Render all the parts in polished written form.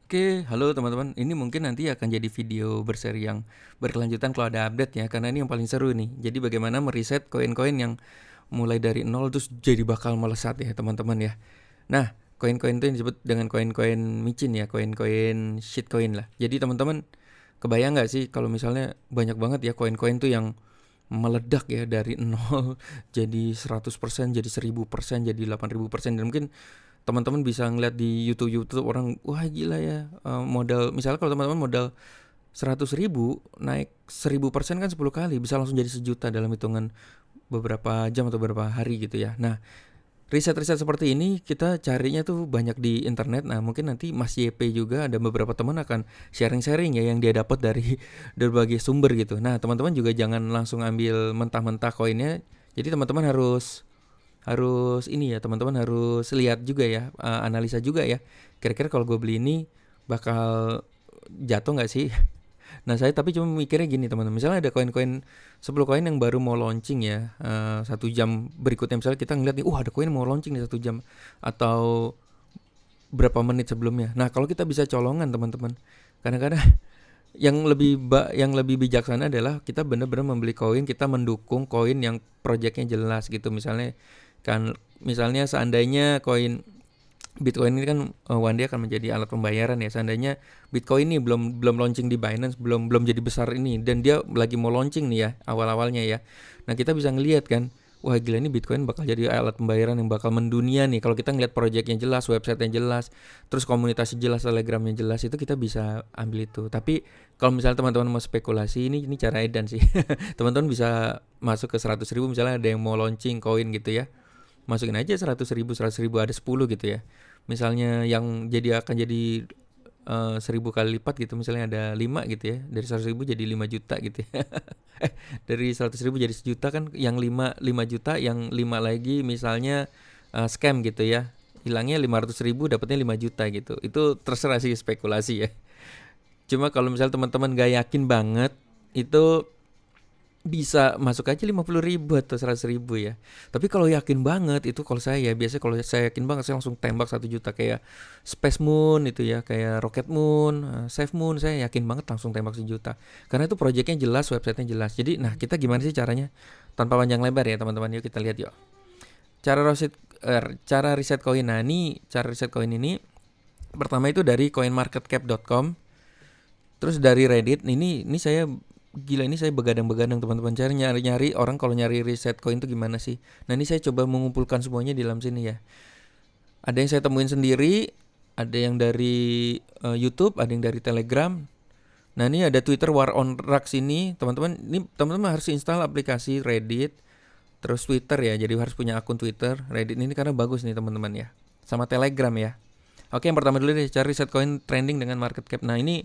Oke, halo teman-teman. Ini mungkin nanti akan jadi video berseri yang berkelanjutan kalau ada update ya, karena ini yang paling seru nih. Jadi bagaimana meriset koin-koin yang mulai dari nol terus jadi bakal melesat ya teman-teman ya. Nah, koin-koin itu yang disebut dengan koin-koin micin ya, koin-koin shitcoin lah. Jadi teman-teman kebayang nggak sih kalau misalnya banyak banget ya koin-koin tuh yang meledak ya dari nol jadi 100%, jadi 1000%, jadi 8000%, dan mungkin teman-teman bisa ngeliat di YouTube orang, wah gila ya, modal misalnya kalau teman-teman modal 100.000 naik 1000% kan 10 kali bisa langsung jadi sejuta dalam hitungan beberapa jam atau beberapa hari gitu ya. Nah, riset-riset seperti ini kita carinya tuh banyak di internet. Nah, mungkin nanti Mas YP juga ada beberapa teman akan sharing-sharing ya yang dia dapat dari berbagai sumber gitu. Nah, teman-teman juga jangan langsung ambil mentah-mentah koinnya. Jadi teman-teman harus harus ini ya, teman-teman harus lihat juga ya, analisa juga ya. Kira-kira kalau gue beli ini bakal jatuh nggak sih? Nah, saya tapi cuma mikirnya gini teman-teman. Misalnya ada koin-koin 10 koin yang baru mau launching ya, 1 jam berikutnya misalnya kita ngeliat nih, ada koin mau launching nih 1 jam atau berapa menit sebelumnya. Nah, kalau kita bisa colongan teman-teman. Kadang-kadang yang lebih bijaksana adalah kita benar-benar membeli koin, kita mendukung koin yang proyeknya jelas gitu. Misalnya seandainya koin Bitcoin ini kan one day akan menjadi alat pembayaran ya. Seandainya Bitcoin ini belum belum launching di Binance, belum belum jadi besar ini, dan dia lagi mau launching nih ya awal-awalnya ya. Nah, kita bisa ngelihat kan, wah gila ini Bitcoin bakal jadi alat pembayaran yang bakal mendunia nih. Kalau kita ngelihat proyeknya jelas, websitenya jelas, terus komunitasnya jelas, telegramnya jelas, itu kita bisa ambil itu. Tapi kalau misalnya teman-teman mau spekulasi, ini cara edan sih. Teman-teman bisa masuk ke 100.000, misalnya ada yang mau launching koin gitu ya, masukin aja 100.000 ada 10 gitu ya. Misalnya yang akan jadi 1000 kali lipat gitu, misalnya ada 5 gitu ya, dari 100.000 jadi 5 juta gitu ya. Dari 100.000 jadi sejuta kan, yang 5 juta, yang 5 lagi misalnya scam gitu ya, hilangnya 500.000 dapatnya 5 juta gitu. Itu terserah sih, spekulasi ya. Cuma kalau misalnya teman-teman gak yakin banget, itu bisa masuk aja 50.000 atau 100.000 ya. Tapi kalau yakin banget itu, biasanya kalau saya yakin banget saya langsung tembak 1 juta, kayak Space Moon itu ya, kayak Rocket Moon, Safe Moon, saya yakin banget langsung tembak 1 juta. Karena itu proyeknya jelas, websitenya jelas. Jadi nah, kita gimana sih caranya? Tanpa panjang lebar ya teman-teman, yuk kita lihat yuk. Cara riset koin. Nah, ini cara riset koin ini pertama itu dari coinmarketcap.com, terus dari Reddit. Ini saya gila, ini saya begadang-begadang teman-teman, cari nyari-nyari orang kalau nyari riset koin itu gimana sih. Nah, ini saya coba mengumpulkan semuanya di dalam sini ya. Ada yang saya temuin sendiri, ada yang dari YouTube, ada yang dari Telegram. Nah, ini ada Twitter War on Rocks ini, teman-teman. Ini teman-teman harus install aplikasi Reddit, terus Twitter ya. Jadi harus punya akun Twitter, Reddit ini karena bagus nih teman-teman ya. Sama Telegram ya. Oke, yang pertama dulu deh, cari riset koin trending dengan market cap. Nah, ini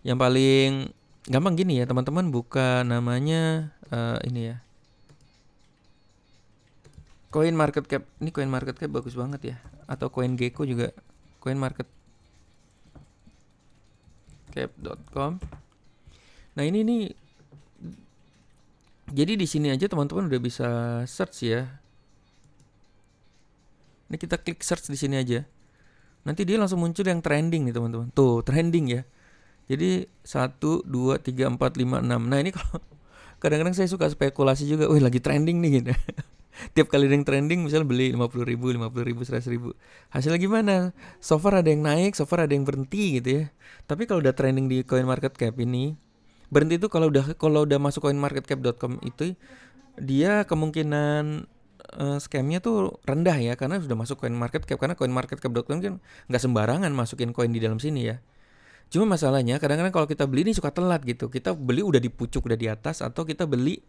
yang paling gampang gini ya teman-teman, buka namanya ini ya, Coin Market Cap. Ini Coin Market Cap bagus banget ya, atau Coin Gecko juga, coinmarketcap.com. Nah, ini nih, jadi di sini aja teman-teman udah bisa search ya. Ini kita klik search di sini aja. Nanti dia langsung muncul yang trending nih teman-teman. Tuh, trending ya. Jadi 1, 2, 3, 4, 5, 6. Nah, ini kalau kadang-kadang saya suka spekulasi juga, wih lagi trending nih gitu. Tiap kali ada yang trending misalnya beli 50.000, 50.000, 100.000. Hasilnya gimana? So far ada yang naik, so far ada yang berhenti gitu ya. Tapi kalau udah trending di coin market cap ini, berhenti itu kalau udah masuk coinmarketcap.com itu, dia kemungkinan scamnya tuh rendah ya, karena sudah masuk coin market cap. Karena coinmarketcap.com kan nggak sembarangan masukin koin di dalam sini ya. Cuma masalahnya kadang-kadang kalau kita beli ini suka telat gitu. Kita beli udah di pucuk, udah di atas, atau kita beli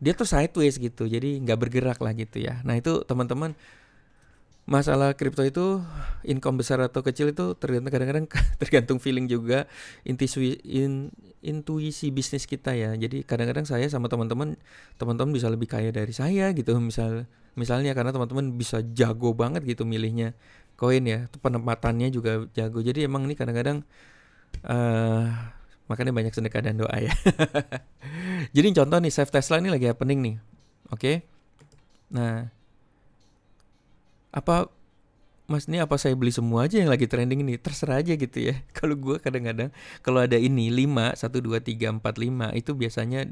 dia tuh sideways gitu, jadi nggak bergerak lah gitu ya. Nah, itu teman-teman, masalah kripto itu income besar atau kecil itu tergantung, kadang-kadang tergantung feeling juga, intuisi bisnis kita ya. Jadi kadang-kadang saya sama teman-teman bisa lebih kaya dari saya gitu, misalnya karena teman-teman bisa jago banget gitu milihnya koin ya, itu penempatannya juga jago. Jadi emang ini kadang-kadang eh makanya banyak sedekah dan doa ya. Jadi contoh nih, Save Tesla ini lagi happening nih. Oke. Nah, apa Mas ini apa saya beli semua aja yang lagi trending ini? Terserah aja gitu ya. Kalau gue kadang-kadang kalau ada ini 5 1 2 3 4 5 itu biasanya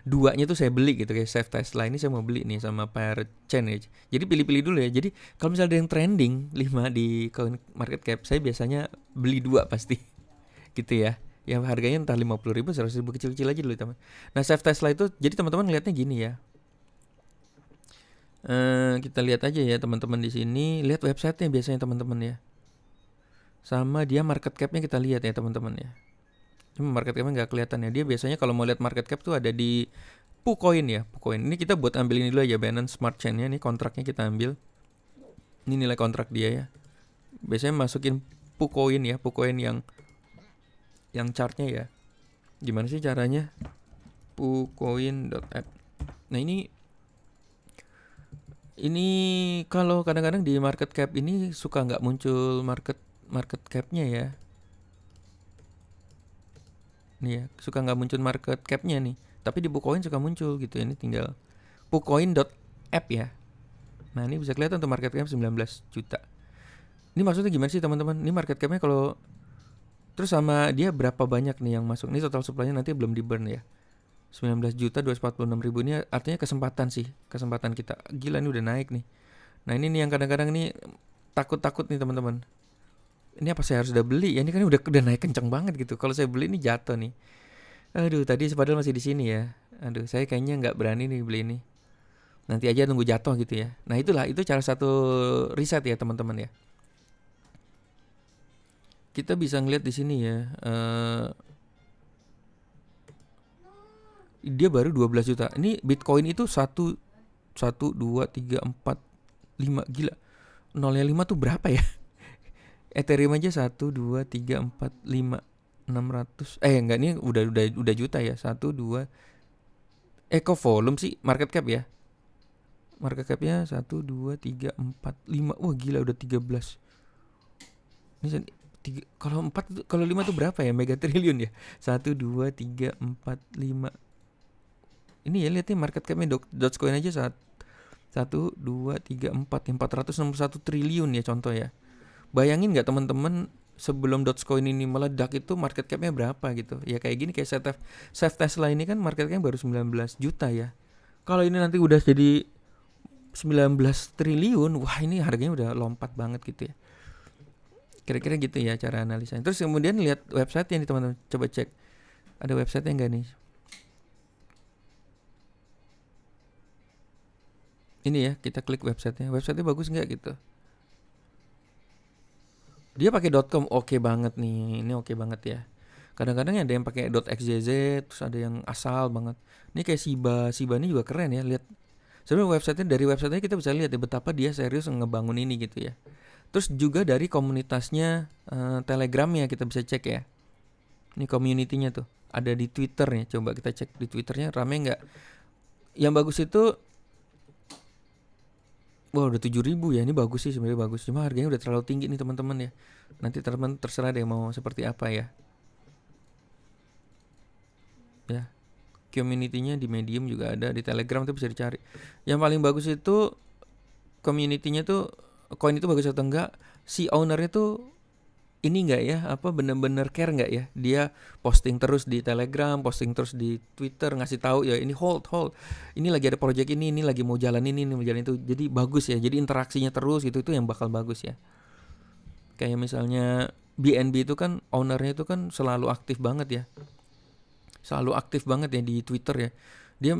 duanya tuh saya beli gitu kayak Save Tesla ini saya mau beli nih sama Pair Chain ya. Jadi pilih-pilih dulu ya. Jadi kalau misalnya ada yang trending 5 di coin market cap, saya biasanya beli 2 pasti. Gitu ya. Yang harganya entah 50.000 100.000 kecil-kecil aja dulu teman. Nah, Save Tesla itu jadi teman-teman ngeliatnya gini ya. Kita lihat aja ya teman-teman di sini, lihat websitenya biasanya teman-teman ya. Sama dia market capnya kita lihat ya teman-teman ya. Cuma market capnya nggak kelihatan ya. Dia biasanya kalau mau lihat market cap tuh ada di PuCoin ya. PuCoin ini kita buat ambil ini dulu aja, Binance Smart Chain-nya. Ini kontraknya kita ambil. Ini nilai kontrak dia ya. Biasanya masukin PuCoin ya, PuCoin yang chartnya ya. Gimana sih caranya? PuCoin.app. Nah ini kalau kadang-kadang di market cap ini suka nggak muncul market capnya ya. Nih ya, suka nggak muncul market capnya nih. Tapi di PuCoin suka muncul gitu. Ini tinggal PuCoin.app ya. Nah ini bisa kelihatan tuh market cap 19 juta. Ini maksudnya gimana sih teman-teman? Ini market capnya kalau terus sama dia berapa banyak nih yang masuk. Ini total supply-nya nanti belum di burn ya. 19.246.000 ini artinya kesempatan sih, kesempatan kita. Gila ini udah naik nih. Nah ini nih yang kadang-kadang nih takut-takut nih teman-teman. Ini apa saya harus udah beli? Ya ini kan udah naik kencang banget gitu. Kalau saya beli ini jatuh nih. Aduh tadi padahal masih di sini ya. Aduh saya kayaknya nggak berani nih beli ini. Nanti aja nunggu jatuh gitu ya. Nah itulah itu cara satu riset ya teman-teman ya. Kita bisa ngeliat di sini ya. Dia baru 12 juta. Ini Bitcoin itu 1 2 3 4 5 gila. 0,5 tuh berapa ya? Ethereum aja 1 2 3 4 5 600. Enggak, ini udah juta ya. 1 2 kok volume sih market cap ya? Market capnya 1 2 3 4 5. Wah gila udah 13. Ini kalau 4 kalau 5 tuh berapa ya? Mega triliun ya. 1 2 3 4 5. Ini ya lihat nih market capnya Dogecoin aja 1 2 3 4 461 triliun ya contoh ya. Bayangin nggak teman-teman sebelum Dogecoin ini meledak itu market capnya berapa gitu. Ya kayak gini kayak Save Tesla ini kan market capnya baru 19 juta ya. Kalau ini nanti udah jadi 19 triliun, wah ini harganya udah lompat banget gitu ya. Kira-kira gitu ya cara analisanya. Terus kemudian lihat website yang teman-teman coba cek. Ada website yang enggak nih? Ini ya kita klik websitenya. Websitenya bagus nggak gitu? Dia pakai .com oke banget nih. Ini oke banget ya. Kadang-kadang ada yang pakai .xyz, terus ada yang asal banget. Ini kayak Shiba ini juga keren ya. Lihat. Sebenarnya dari websitenya kita bisa lihat ya betapa dia serius ngebangun ini gitu ya. Terus juga dari komunitasnya Telegramnya kita bisa cek ya. Ini community-nya tuh. Ada di Twitter nih. Coba kita cek di Twitternya rame nggak. Yang bagus itu wah udah 7.000 ya. Ini bagus sih sebenarnya bagus. Cuma harganya udah terlalu tinggi nih teman-teman ya. Nanti teman-teman terserah deh mau seperti apa ya. Ya. Community-nya di Medium juga ada, di Telegram tuh bisa dicari. Yang paling bagus itu community-nya tuh koin itu bagus atau enggak, si owner-nya tuh ini enggak ya, apa bener-bener care enggak ya? Dia posting terus di Telegram, posting terus di Twitter, ngasih tahu ya ini hold. Ini lagi ada project ini lagi mau jalan ini mau jalan itu. Jadi bagus ya. Jadi interaksinya terus gitu itu yang bakal bagus ya. Kayak misalnya BNB itu kan owner-nya itu kan selalu aktif banget ya. Selalu aktif banget ya di Twitter ya. Dia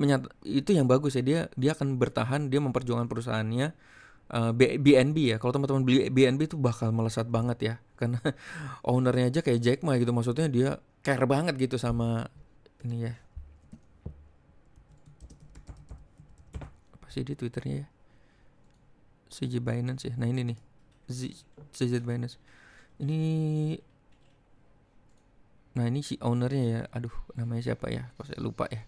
itu yang bagus ya. Dia akan bertahan, dia memperjuangkan perusahaannya. BNB ya. Kalau teman-teman beli BNB itu bakal melesat banget ya. Karena ownernya aja kayak Jack Ma gitu. Maksudnya dia care banget gitu sama ini ya. Apa sih di Twitternya ya? CZ Binance ya. Nah ini nih. CZ Binance. Nah ini si ownernya ya. Aduh namanya siapa ya? Kok saya lupa ya.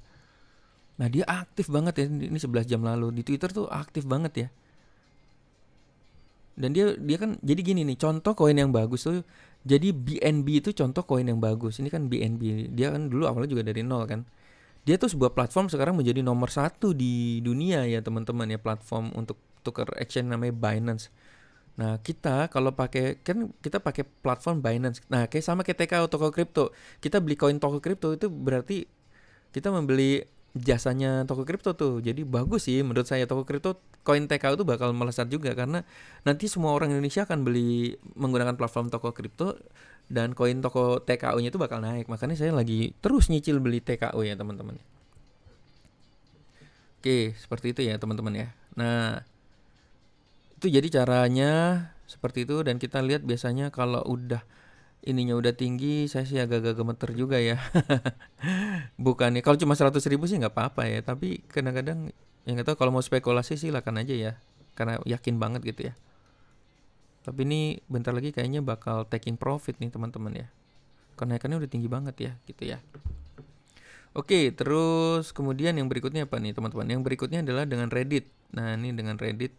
Nah dia aktif banget ya. Ini 11 jam lalu. Di Twitter tuh aktif banget ya. Dan dia kan jadi gini nih. Contoh koin yang bagus tuh. Jadi BNB itu contoh koin yang bagus. Ini kan BNB. Dia kan dulu awalnya juga dari nol kan. Dia tuh sebuah platform sekarang menjadi nomor 1 di dunia ya teman-teman ya. Platform untuk tukar exchange namanya Binance. Nah, kita kalau pakai kan kita pakai platform Binance. Nah, kayak sama kayak TKO toko kripto. Kita beli koin toko kripto itu berarti kita membeli jasanya toko kripto tuh. Jadi bagus sih menurut saya toko kripto koin TKO itu bakal melesat juga karena nanti semua orang Indonesia akan beli menggunakan platform toko kripto dan koin toko TKO-nya itu bakal naik. Makanya saya lagi terus nyicil beli TKO ya, teman-teman. Oke, seperti itu ya, teman-teman ya. Nah, itu jadi caranya seperti itu dan kita lihat biasanya kalau udah ininya udah tinggi saya sih agak-agak gemeter juga ya. Bukannya kalau cuma 100.000 sih nggak apa-apa ya, tapi kadang-kadang yang nggak tahu kalau mau spekulasi silakan aja ya, karena yakin banget gitu ya. Tapi ini bentar lagi kayaknya bakal taking profit nih teman-teman ya. Kenaikannya udah tinggi banget ya gitu ya. Oke, terus kemudian yang berikutnya apa nih teman-teman? Yang berikutnya adalah dengan Reddit. Nah, ini dengan Reddit.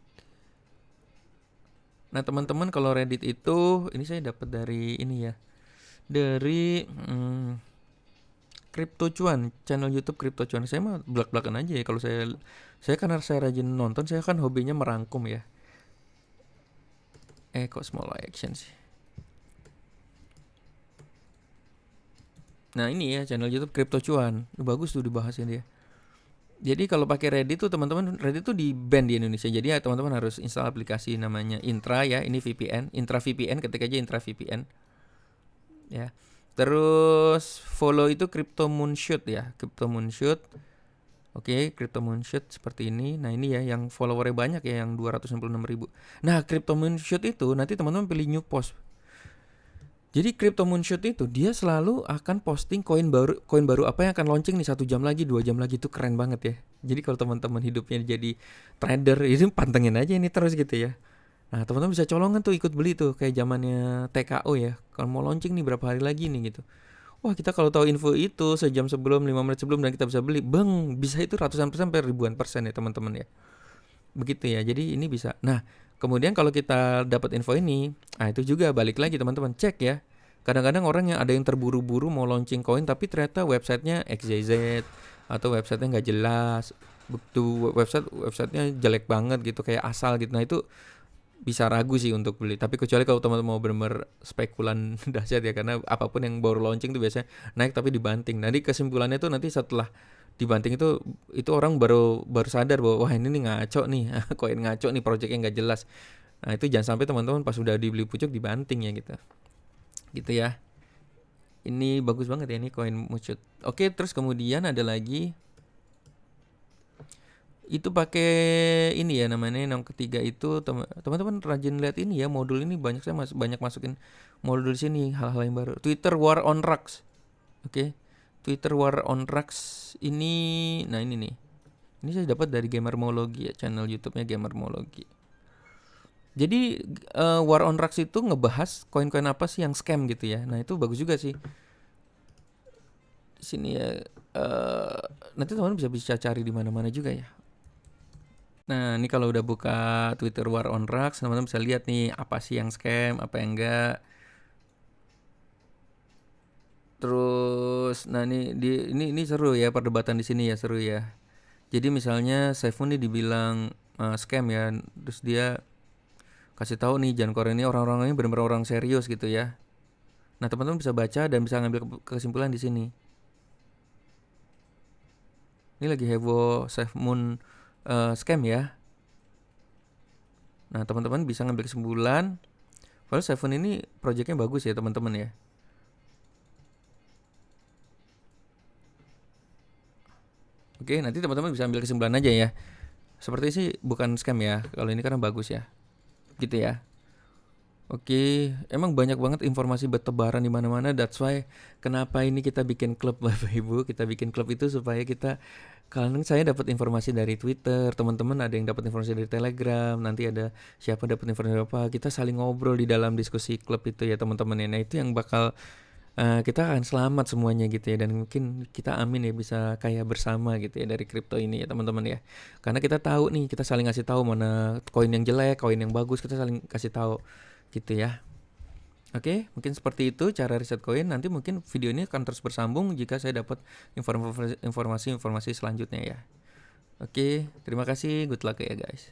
Nah, teman-teman kalau Reddit itu ini saya dapat dari ini ya. Dari Crypto Cuan, channel YouTube Crypto Cuan. Saya mah belak-belakan aja ya kalau saya karena saya rajin nonton, saya kan hobinya merangkum ya. Kok small action sih. Nah, ini ya channel YouTube Crypto Cuan. Bagus tuh dibahasnya dia. Jadi kalau pakai Reddit tuh teman-teman, Reddit tuh di ban di Indonesia. Jadi ya teman-teman harus install aplikasi namanya Intra ya. Ini VPN, Intra VPN, ketik aja Intra VPN. Ya. Terus follow itu Crypto Moonshoot ya, Crypto Moonshoot. Oke, Crypto Moonshoot seperti ini. Nah, ini ya yang followernya banyak ya, yang 266.000. Nah, Crypto Moonshoot itu nanti teman-teman pilih new post. Jadi Crypto Moonshoot itu dia selalu akan posting koin baru apa yang akan launching nih 1 jam lagi, 2 jam lagi, itu keren banget ya. Jadi kalau teman-teman hidupnya jadi trader, itu pantengin aja ini terus gitu ya. Nah, teman-teman bisa colongan tuh ikut beli tuh kayak zamannya TKO ya. Kalau mau launching nih berapa hari lagi nih gitu. Wah, kita kalau tahu info itu sejam sebelum, 5 menit sebelum dan kita bisa beli, bang, bisa itu ratusan persen sampai ribuan persen ya teman-teman ya. Begitu ya. Jadi ini bisa. Nah, kemudian kalau kita dapat info ini, itu juga balik lagi teman-teman cek ya. Kadang-kadang orang yang ada yang terburu-buru mau launching koin tapi ternyata websitenya XYZ atau websitenya nggak jelas, betul websitenya jelek banget gitu kayak asal gitu. Nah, itu bisa ragu sih untuk beli. Tapi kecuali kalau teman-teman mau benar-benar spekulan dahsyat ya, karena apapun yang baru launching tuh biasanya naik tapi dibanting. Nanti kesimpulannya tuh nanti setelah dibanting itu orang baru sadar bahwa wah ini nih ngaco nih, koin ngaco nih, projectnya nggak jelas. Nah, itu jangan sampai teman-teman pas udah dibeli pucuk dibanting ya gitu. Gitu ya. Ini bagus banget ya ini koin Moonshoot. Oke, terus kemudian ada lagi itu pakai ini ya namanya, yang ketiga itu teman-teman rajin lihat ini ya, modul ini banyak saya banyak masukin modul di sini, hal-hal yang baru. Twitter War on Rocks. Oke. Twitter War on Rocks ini, nah ini nih. Ini saya dapat dari Gamermology ya, channel YouTube-nya Gamermology. Jadi War on Rocks itu ngebahas koin-koin apa sih yang scam gitu ya. Nah, itu bagus juga sih. Di sini ya nanti teman-teman bisa cari di mana-mana juga ya. Nah, ini kalau udah buka Twitter War on Rocks, teman-teman bisa lihat nih apa sih yang scam, apa yang enggak. Terus, nah ini seru ya perdebatan di sini ya, seru ya. Jadi misalnya Saifun nih dibilang scam ya, terus dia kasih tahu nih Jancore ini orang-orangnya benar-benar orang serius gitu ya. Nah, teman-teman bisa baca dan bisa ngambil kesimpulan di sini. Ini lagi heboh SafeMoon scam ya. Nah, teman-teman bisa ngambil kesimpulan kalau SafeMoon ini projectnya bagus ya teman-teman ya. Oke, nanti teman-teman bisa ambil kesimpulan aja ya. Seperti sih bukan scam ya, kalau ini karena bagus ya. Gitu ya. Oke, emang banyak banget informasi bertebaran di mana-mana. That's why kenapa ini kita bikin klub Bapak Ibu. Kita bikin klub itu supaya kita, kadang saya dapat informasi dari Twitter, teman-teman ada yang dapat informasi dari Telegram, nanti ada siapa dapat informasi apa, kita saling ngobrol di dalam diskusi klub itu ya teman-teman ya. Nah, itu yang bakal kita akan selamat semuanya gitu ya, dan mungkin kita amin ya bisa kaya bersama gitu ya dari kripto ini ya teman-teman ya. Karena kita tahu nih, kita saling kasih tahu mana koin yang jelek, koin yang bagus, kita saling kasih tahu gitu ya. Oke, mungkin seperti itu cara riset koin. Nanti mungkin video ini akan terus bersambung jika saya dapat informasi-informasi selanjutnya ya. Oke, terima kasih, good luck ya guys.